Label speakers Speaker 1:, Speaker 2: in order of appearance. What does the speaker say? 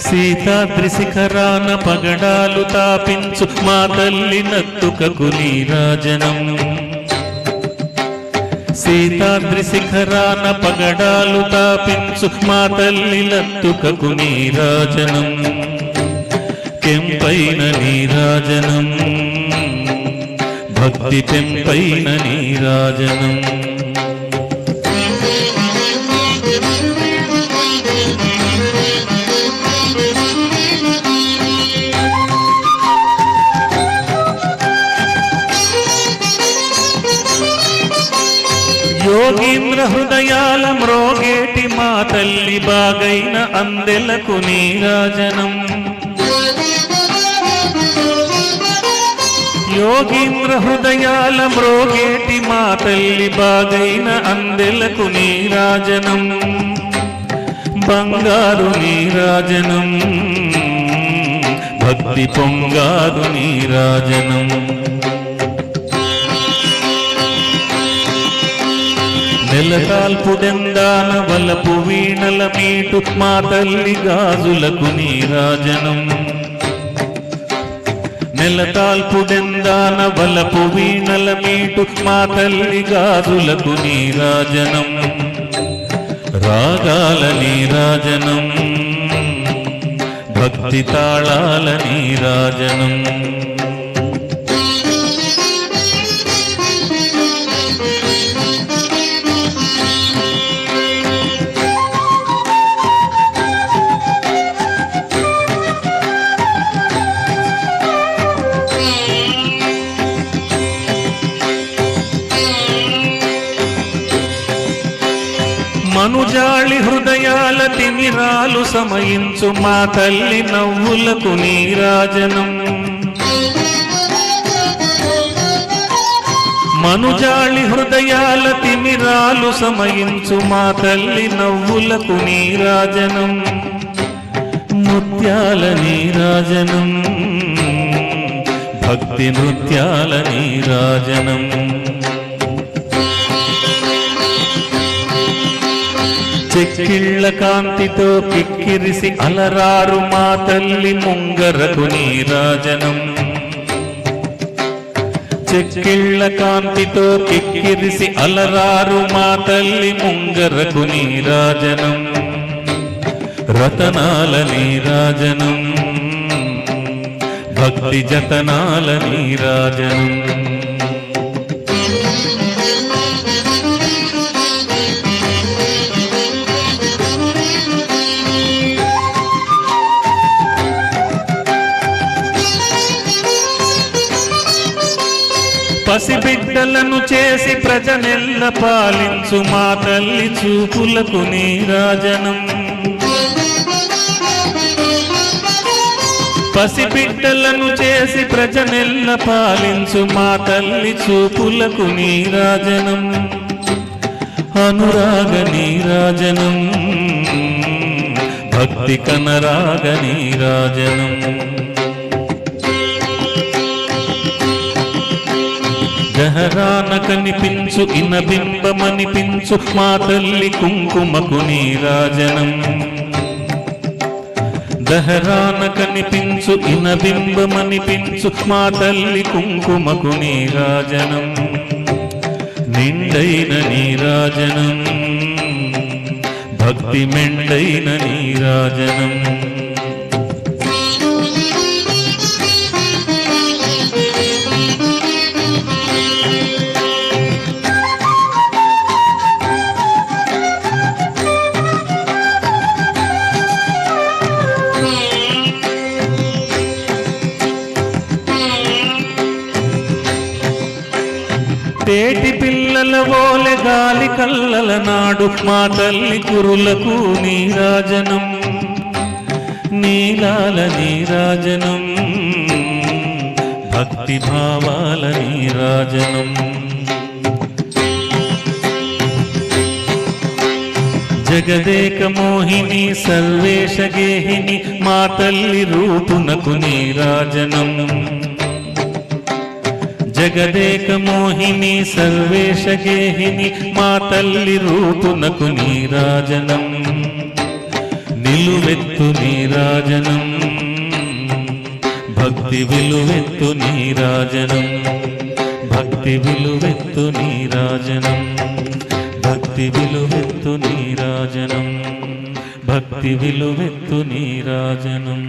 Speaker 1: సీతాద్రి శిఖరాన పగడాలు తాపించు మా తల్లి నత్తుకకు నీరాజనం. సీతాద్రి శిఖరాన పగడాలు తాపించు మా తల్లి నత్తుకకు నీరాజనం. కెంపైన నీరాజనం, భక్తి పెంపైన నీరాజనం. యోగీంద్ర హృదయాల మ్రోగేటి మా తల్లి బాగైన అందెలకు నీరాజనం. యోగీంద్ర హృదయాల మ్రోగేటి మా తల్లి బాగైన అందెలకు నీరాజనం. బంగారు నీరాజనం, భక్తి పొంగారు నీరాజనం. నెలకాల్పుడెందాన వలపు వీణల మీటు మా తల్లి గాజులకు నీరాజనం. నెలకాల్పుడెందాన వలపు వీణల మీటు మా తల్లి గాజులకు నీరాజనం. రాగాల నీరాజనం, భక్తి తాళాల నీరాజనం. మనుజాళి హృదయాల తిమిరాలు సమయించు మా తల్లి నవ్వులకు నీరాజనం. మనుజాళి హృదయాల తిమిరాలు సమయించు మా తల్లి నవ్వులకు నీరాజనం. ముత్యాల నీరాజనం, భక్తి నృత్యాల నీరాజనం. చెక్కిళ్ళ కాంతితో కిక్కిరిసి అలరారు మా తల్లి ముంగరకు నీరాజనం. చెక్కిళ్ళ కాంతితో కిక్కిరిసి అలరారు మా తల్లి ముంగరకు నీరాజనం. రతనాల నీరాజనం, భక్తి జతనాల నీరాజనం. పసిబిడ్డలను చేసి ప్రజనెల్ల పాలించు మా తల్లి చూపులకు నీరాజనం. పసిబిడ్డలను చేసి ప్రజనెల్ల పాలించు మా తల్లి చూపులకు నీరాజనం. అనురాగ నీరాజనం, భక్తి కనరాగ నీరాజనం. గహరాన కనిపించు ఇనబింబమనిపించు మా తల్లి కుంకుమకు నీరాజనం. దహరాన కనిపించు ఇనబింబమనిపించు మా తల్లి కుంకుమకు నీరాజనం. నిండైన నీరాజనం, భక్తి మెండైన నీరాజనం. తేటి పిల్లల ఓలె గాలి కల్లల నాడు మా తల్లి కురులకు నీరాజనం. నీలాల నీరాజనం, భక్తి భావాల నీరాజనం. జగదేక మోహిని సర్వేశ గేహిని మా తల్లి రూపునకు నీరాజనం జగదేక మోహిని సర్వేశ గేహిని మా తల్లి రూపునకు నీరాజనం నిలువెత్తు నీరాజనం భక్తి విలువెత్తు నీరాజనం భక్తి విలువెత్తు నీరాజనం భక్తి విలువెత్తు నీరాజనం భక్తి విలువెత్తు నీరాజనం